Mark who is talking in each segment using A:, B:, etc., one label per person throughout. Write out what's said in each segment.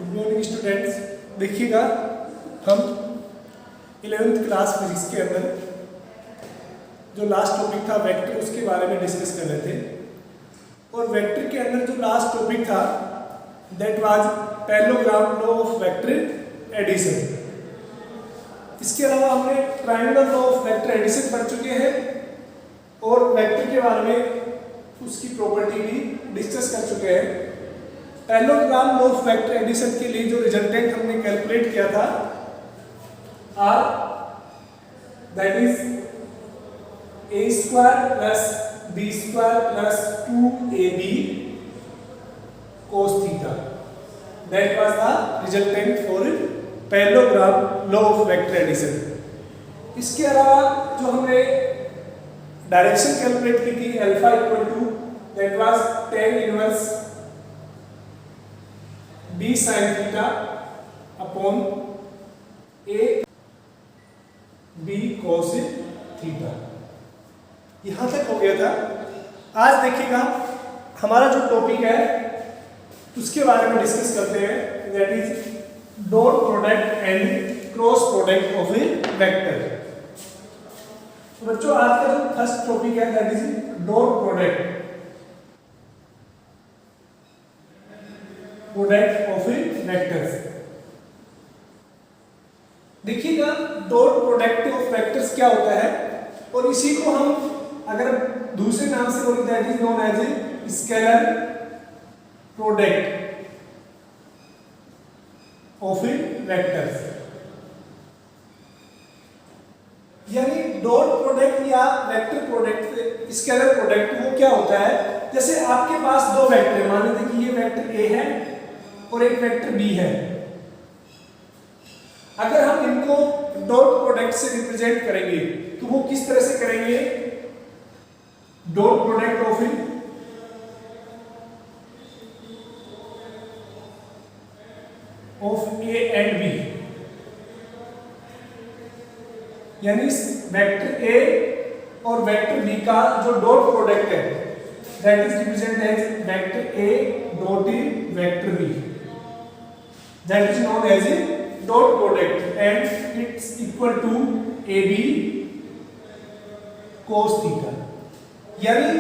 A: Good morning students. देखिएगा, हम 11th class physics के अंदर जो लास्ट टॉपिक था वेक्टर, उसके बारे में डिस्कस कर रहे थे। और वेक्टर के अंदर जो लास्ट टॉपिक था that was parallelogram law of vector addition. इसके अलावा हमने triangular law of vector addition पढ़ चुके हैं और वेक्टर के बारे में उसकी प्रॉपर्टी भी डिस्कस कर चुके हैं। Parallelogram law of vector addition के लिए जो रिजल्टेंट हमने कैलकुलेट किया था R that is a square plus b square plus 2ab cos theta. That was the resultant for parallelogram law of vector addition. इसके अलावा जो हमने डायरेक्शन कैलकुलेट की थी alpha equal to that was tan inverse b sin theta upon a b cos theta। यहां तक हो गया था। आज देखिएगा हमारा जो टॉपिक है उसके बारे में डिस्कस करते हैं, that is dot product and cross product of A vector. तो बच्चों, आज का जो फर्स्ट टॉपिक है that is dot product of a vectors. देखिएगा डॉट प्रोडक्ट ऑफ वेक्टर्स क्या होता है, और इसी को हम अगर दूसरे नाम से बोले that is known as a scalar product of a vectors. यानी डॉट प्रोडक्ट या वेक्टर प्रोडक्ट, स्केलर प्रोडक्ट वो क्या होता है, जैसे आपके पास दो वेक्टर, मान लीजिए कि ये वेक्टर ए है और एक वेक्टर बी है। अगर हम इनको डॉट प्रोडक्ट से रिप्रेजेंट करेंगे तो वो किस तरह से करेंगे, dot product of A and B, यानी वेक्टर ए और वेक्टर बी का जो डॉट प्रोडक्ट है that is represent as vector A dot vector B, that is known as a dot product and it's equal to A B cos theta. यानी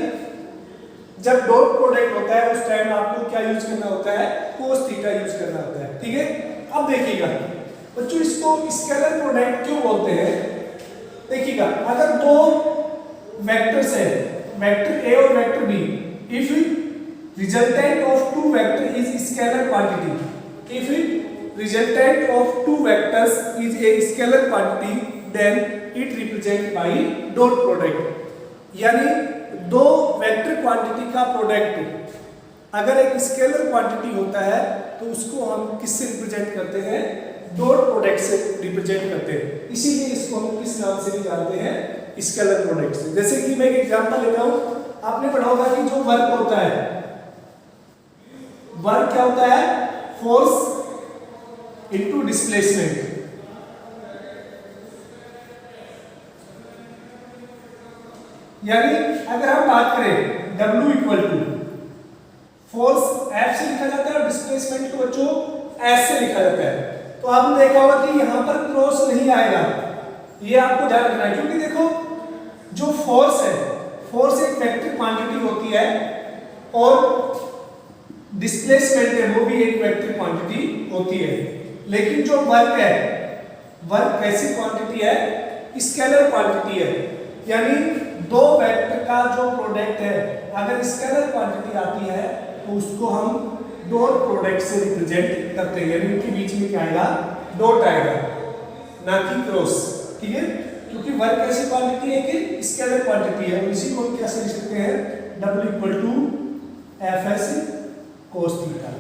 A: जब dot product होता है उस time आपको क्या यूज करना होता है, cos थीटा यूज करना होता है। ठीक है, अब देखिएगा बच्चों, इसको स्केलर प्रोडक्ट क्यों बोलते हैं। देखिएगा, अगर दो वेक्टर्स है, वेक्टर ए और vector B, if resultant of two vector is scalar quantity, if resultant of two vectors is a scalar quantity then it represent by dot product. यानी दो वेक्टर क्वांटिटी का प्रोडक्ट अगर एक scalar quantity होता है तो उसको हम किससे रिप्रेजेंट करते हैं, डॉट प्रोडक्ट से रिप्रेजेंट करते हैं। इसीलिए इसको हम किस नाम से भी जानते हैं, स्केलर प्रोडक्ट से। जैसे कि मैं एक एग्जांपल लेता हूं, आपने पढ़ा होगा कि जो वर्क होता है, वर्क क्या होता है, फोर्स इनटू डिस्प्लेसमेंट। यानी अगर हम बात करें W equal to force F से लिखा जाता है और डिस्प्लेसमेंट को बच्चों S से लिखा जाता है। तो आपने देखा होगा कि यहां पर क्रॉस नहीं आएगा, ये आपको ध्यान रखना है, क्योंकि देखो जो फोर्स है, फोर्स एक वेक्टर क्वांटिटी होती है और डिस्प्लेसमेंट है वो भी एक वेक्टर क्वांटिटी होती है। लेकिन जो वर्क है, वर्क कैसी क्वांटिटी है, स्केलर क्वांटिटी है। यानी दो वेक्टर का जो प्रोडक्ट है अगर स्केलर क्वांटिटी आती है तो उसको हम डॉट प्रोडक्ट से रिप्रेजेंट करते हैं। यानी उनके बीच में क्या आएगा, डॉट आएगा, ना कि क्रॉस। ठीक है, क्योंकि वर्क ऐसी क्वांटिटी है कि स्केलर क्वांटिटी है, इसी को हम कैसे लिख सकते हैं, W equal to Fs cos theta.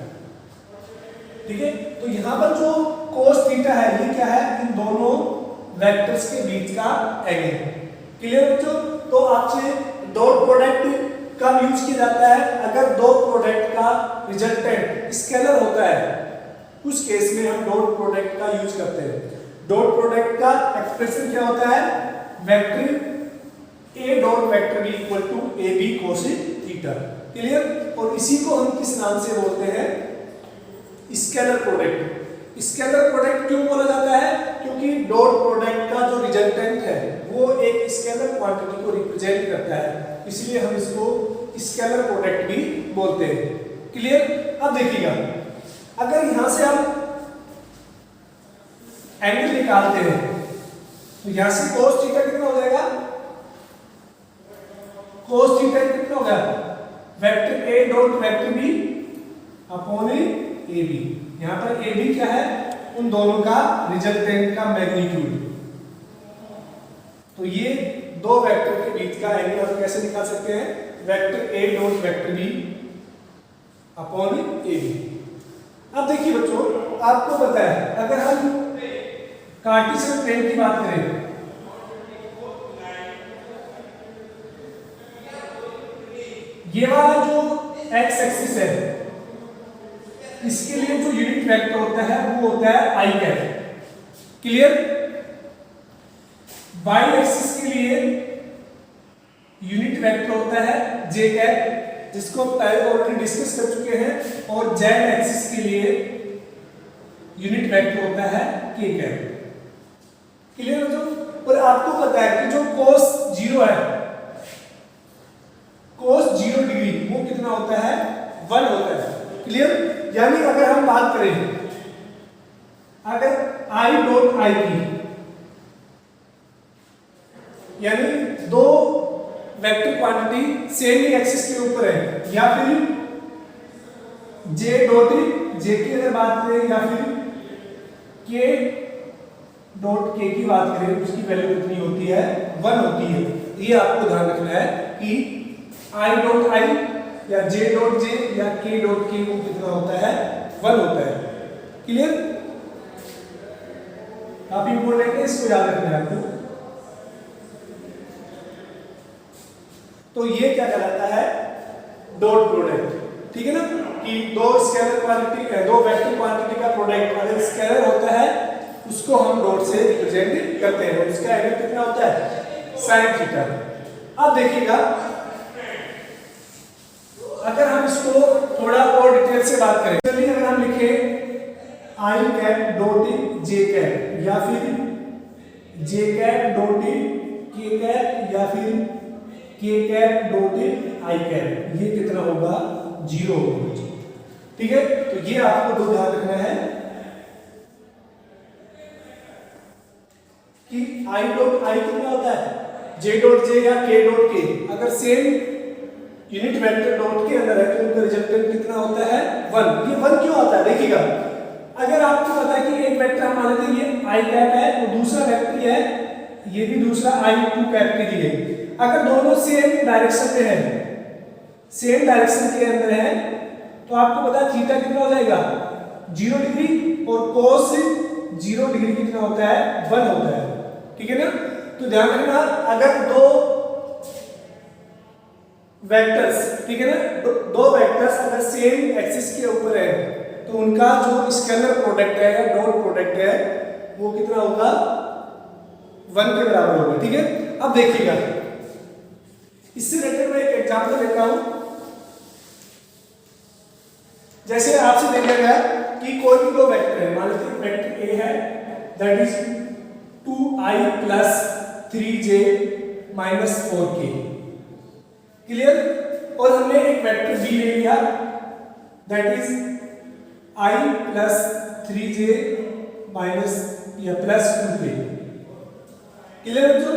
A: ठीक है, तो यहां पर जो cos थीटा है ये क्या है, इन दोनों वेक्टर्स के बीच का एंगल। क्लियर बच्चों, तो आपसे डॉट प्रोडक्ट कब यूज किया जाता है, अगर दो प्रोडक्ट का रिजल्टेंट स्केलर होता है, उस केस में हम डॉट प्रोडक्ट का यूज करते हैं। डॉट प्रोडक्ट का एक्सप्रेशन क्या होता है, vector A dot vector B equal to A B cos theta. Clear, और इसी को हम किस नाम से बोलते हैं, स्केलर प्रोडक्ट। स्केलर प्रोडक्ट क्यों बोला जाता है? क्योंकि डॉट प्रोडक्ट का जो रिजल्टेंट है वो एक स्केलर क्वांटिटी को रिप्रेजेंट करता है, इसलिए हम इसको स्केलर प्रोडक्ट भी बोलते हैं। क्लियर? अब देखिएगा, अगर यहां से हम एंगल निकालते हैं तो यहां से cos थीटा कितना हो जाएगा? cos थीटा कितना होगा? Vector a dot vector b upon A B. यहां पर ए बी क्या है? उन दोनों का रिजल्टेंट का मैग्नीट्यूड। तो ये दो वेक्टर के बीच का एंगल हम कैसे निकाल सकते हैं? Vector a dot vector b upon A B. अब देखिए बच्चों, आपको पता है अगर हम कार्टेशियन प्लेन की बात करें, ये वाला जो एक्स एक्सिस है इसके लिए जो यूनिट वेक्टर होता है वो होता है आई कैप। क्लियर? वाई एक्सिस के लिए यूनिट वेक्टर होता है जे कैप, जिसको पहले ऑलरेडी डिस्कस कर चुके हैं, और जेड एक्सिस के लिए यूनिट वेक्टर होता है के कैप। क्लियर बच्चों? और आपको पता है कि जो cos 0 है, cos 0 डिग्री वो कितना होता है? 1 होता है। क्लियर? यानी अगर हम बात करें, अगर i डॉट i की, यानी दो वेक्टर क्वांटिटी सेम ही एक्सिस के ऊपर है, या फिर j डॉट j की अगर बात करें, या फिर k डॉट k की बात करें, उसकी वैल्यू कितनी होती है? 1 होती है। ये आपको ध्यान रखना है कि i डॉट i या j डॉट j या k डॉट k वो कितना होता है? 1 होता है। क्लियर? काफी इंपॉर्टेंट है, इसको याद रखना है आपको। तो ये क्या कहलाता है? Dot product. ठीक है ना, कि दो स्केलर क्वांटिटी, दो वेक्टर क्वांटिटी का प्रोडक्ट अगर स्केलर होता है उसको हम डॉट से रिप्रेजेंट करते हैं, और इसका एंगल कितना होता है? sin theta. अब देखिएगा, अगर हम इसको थोड़ा और डिटेल से बात करें, चलिए अगर हम लिखे i cap dot j cap, या फिर j cap dot k cap, या फिर k cap dot i cap, ये कितना होगा? 0 होगा। ठीक है? तो ये आपको ध्यान रखना है कि i डॉट i कितना होता है? j डॉट j या k डॉट k अगर सेम यूनिट वेक्टर डॉट के अंदर है तो उनका रिजल्टेंट कितना होता है? 1। ये 1 क्यों आता है? देखिएगा, अगर आपको पता है कि एक वेक्टर हम मान लेते हैं ये i कैप है, और दूसरा वेक्टर ये है, ये भी दूसरा i2 कैप के लिए, अगर दोनों सेम डायरेक्शन में है, सेम डायरेक्शन के अंदर है, तो आपको पता है थीटा कितना हो जाएगा? 0 डिग्री, और cos 0 डिग्री कितना होता है? 1 होता है। ठीक है ना? तो ध्यान रखना, अगर दो वेक्टर्स, ठीक है ना, दो वेक्टर्स अगर सेम एक्सिस के ऊपर है तो उनका जो स्केलर प्रोडक्ट है या डॉट प्रोडक्ट है वो कितना होगा? 1 के बराबर होगा। ठीक है? अब देखिएगा, इससे रिलेटेड मैं एक एग्जांपल देता हूं। जैसे आपसे देखा गया कि कोई भी दो वेक्टर है, मान लीजिए वेक्टर a है, that is 2i plus 3j minus 4k। Clear? और हमने एक वेक्टर b ले लिया, that is i plus 3j minus या प्लस 2k। क्लियर बच्चों?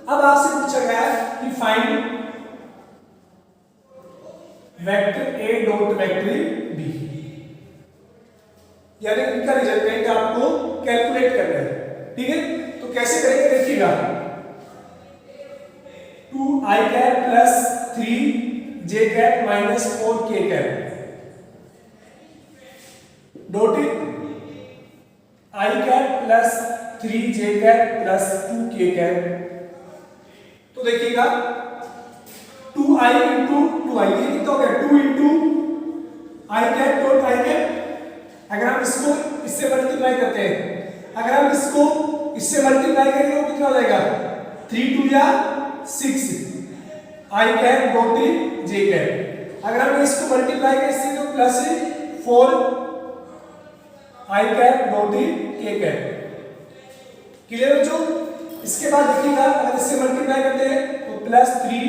A: अब आपसे पूछा गया है कि find vector a dot vector b, यानी इनका रिजल्टेंट आपको कैलकुलेट करना है। ठीक है? तो कैसे करेंगे? देखिएगा, 2i cap plus 3j cap minus 4k cap dot i cap plus 3j cap plus 2k cap. तो देखिएगा, 2i इंटू 2i, ये कितना हो गया? 2 into i cap dot i cap. अगर हम इसको इससे मल्टीप्लाई करते हैं, अगर हम इसको इससे मल्टीप्लाई करेंगे तो कितना हो जाएगा? 3 2 या 6 i cap dot j cap. अगर हम इसको मल्टीप्लाई करें इससे तो प्लस 4 आई कैप डॉट ई के कैप। क्लियर बच्चों? इसके बाद देखिएगा अगर इससे मल्टीप्लाई करते हैं तो प्लस 3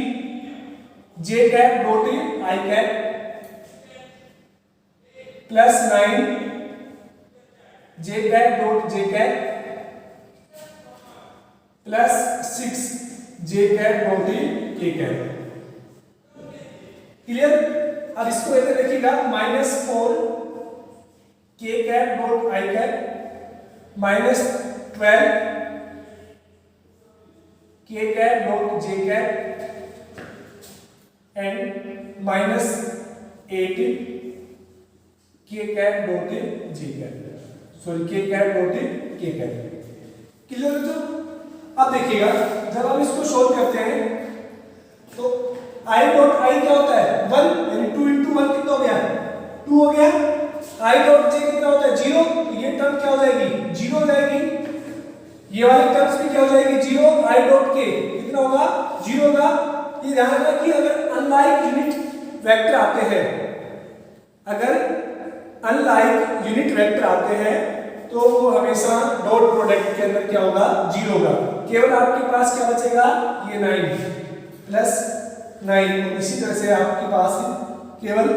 A: जे कैप डॉट ई i cap plus 9 j cap dot j cap plus 6 j cap dot ई के कैप। क्लियर? अब इसको इधर देखिएगा -4 के कैप डॉट आई कैप -12 के cap dot j cap and -8 के cap dot j cap, sorry के कैप डॉट के कैप। क्लियर है? अब देखिएगा जब हम इसको सोल्व करते हैं तो आई डॉट आई क्या होता है 1, यानी 2 × 1 कितना हो गया 2 हो गया। आई डॉट जे कितना होता है 0, तो ये टर्म क्या हो जाएगी 0 हो जाएगी। ये वाली टर्म्स भी क्या हो जाएगी 0। आई डॉट के कितना होगा 0 होगा। ये ध्यान रखना कि अगर अनलाइक यूनिट वेक्टर आते हैं, अगर अनलाइक यूनिट वेक्टर आते हैं तो वो हमेशा डॉट प्रोडक्ट के अंदर क्या होगा 0 होगा। केवल आपके पास क्या बचेगा ये 9 प्लस 9, इसी तरह से आपके पास केवल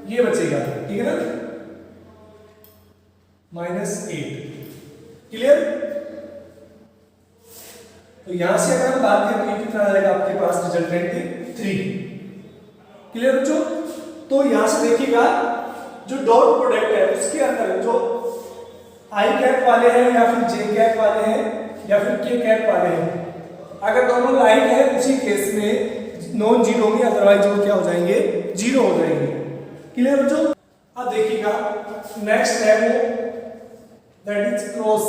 A: ये बचेगा, ठीक है ना, -8। क्लियर? तो यहां से अगर हम बात करें तो ये कितना आ जाएगा आपके पास रिजल्टेंट 3। क्लियर बच्चों? तो यहां से देखिएगा जो डॉट प्रोडक्ट है उसके अंदर जो आई कैप वाले हैं या फिर जे कैप वाले हैं या फिर के कैप वाले हैं, अगर दोनों लाइक है उसी केस में नॉन जीरो होंगे, अदरवाइज वो क्या हो जाएंगे 0 हो जाएंगे। क्लियर बच्चों? अब देखिएगा नेक्स्ट है वो दैट इज क्रॉस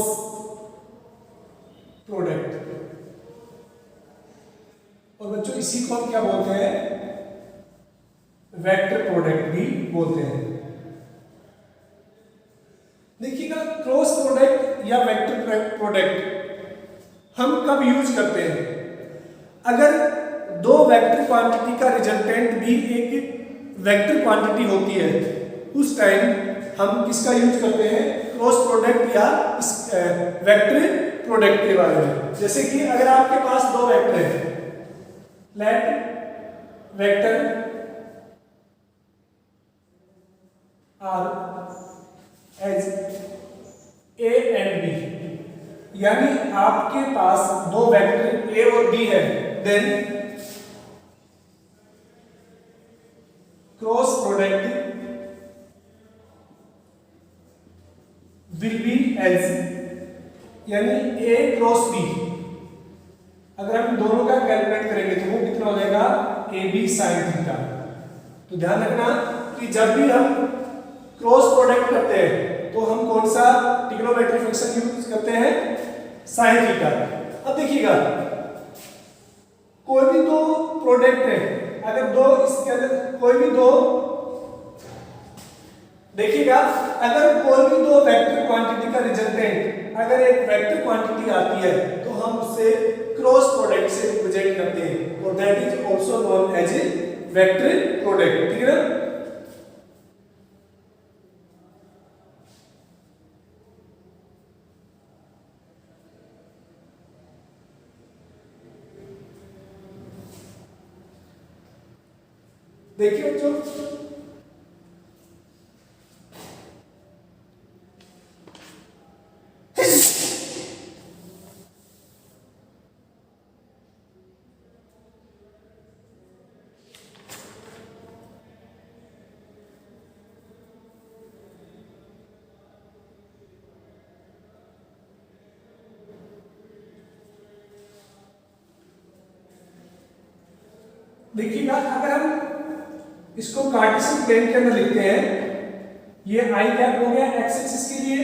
A: प्रोडक्ट। और बच्चों इसी को हम क्या बोलते हैं वेक्टर प्रोडक्ट भी बोलते हैं। देखिएगा क्रॉस प्रोडक्ट या वेक्टर प्रोडक्ट हम कब यूज करते हैं, अगर दो वेक्टर क्वांटिटी का रिजल्टेंट भी एक वेक्टर क्वांटिटी होती है उस टाइम हम किसका यूज करते हैं क्रॉस प्रोडक्ट या वेक्टर प्रोडक्ट के बारे में। जैसे कि अगर आपके पास दो वेक्टर है, let vector are as A and B, यानी आपके पास दो वेक्टर ए और बी है, then cross product will be as, यानी ए क्रॉस बी। अगर हम दोनों का कैलकुलेट करेंगे तो वो कितना हो जाएगा ए बी साइन थीटा। तो ध्यान रखना कि जब भी हम क्रॉस प्रोडक्ट करते हैं तो हम कौन सा ट्रिग्नोमेट्री फंक्शन यूज करते हैं साइन थीटा। अब देखिएगा कोई भी दो प्रोडक्ट है, अगर दो इसके अंदर कोई भी दो, देखिएगा अगर कोई भी दो वेक्टर क्वांटिटी का रिजल्टेंट अगर एक वेक्टर क्वांटिटी आती है तो हम उससे क्रॉस प्रोडक्ट से रिप्रेजेंट करते हैं और that is also known as a vector product. ठीक है ना? देखिए बच्चों देखिएगा अगर हम इसको कार्टेशियन प्लेन के अंदर लिखते हैं, ये आई कैप हो गया एक्स एक्सिस के लिए,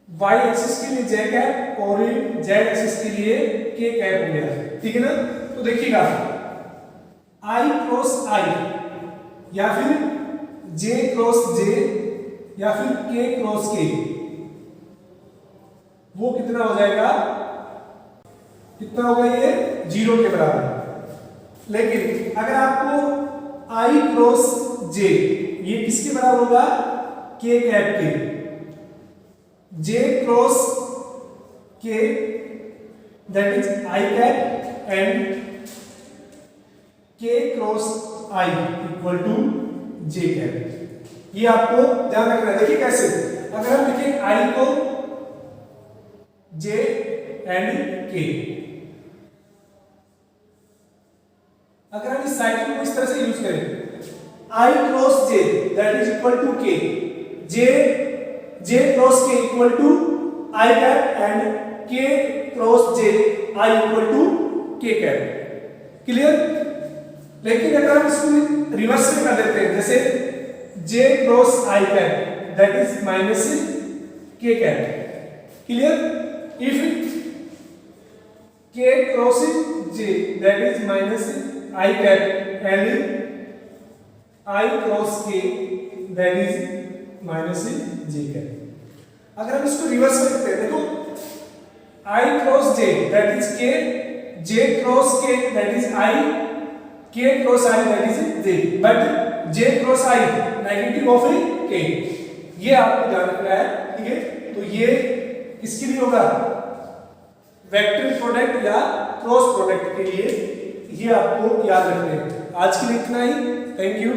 A: वाई एक्सिस के लिए जे कैप और जेड एक्सिस के लिए के कैप हो गया। ठीक है ना? तो देखिएगा आई क्रॉस आई या फिर जे क्रॉस जे या फिर के क्रॉस के, वो कितना हो जाएगा, कितना होगा ये 0 के बराबर। लेकिन अगर आपको I क्रॉस J ये किसके बराबर होगा के कैप के, J cross K that is I cap and K cross I equal to J cap. ये आपको ध्यान रखना है। देखिए कैसे, अगर हम लिखें I को J एंड K, अगर हम इस साइकिल को इस तरह से यूज करें, I cross J that is equal to K, J cross K equal to I cap and K cross J I equal to K cap. Clear? लेकिन अगर हम इसको रिवर्स में कर देते हैं, जैसे J cross I cap that is minus K cap. Clear? If K cross J that is minus I cap and I cross K that is minus J cap. अगर हम इसको रिवर्स में लिखते हैं, देखो I cross J that is K, J cross K that is I, K cross I that is J, but J cross I negative of K। ये आपको ध्यान रखना है, ठीक है? तो ये किसके लिए होगा? वेक्टर प्रोडक्ट या क्रॉस प्रोडक्ट के लिए। ये आपको याद रखना है। आज के लिए इतना ही। Thank you.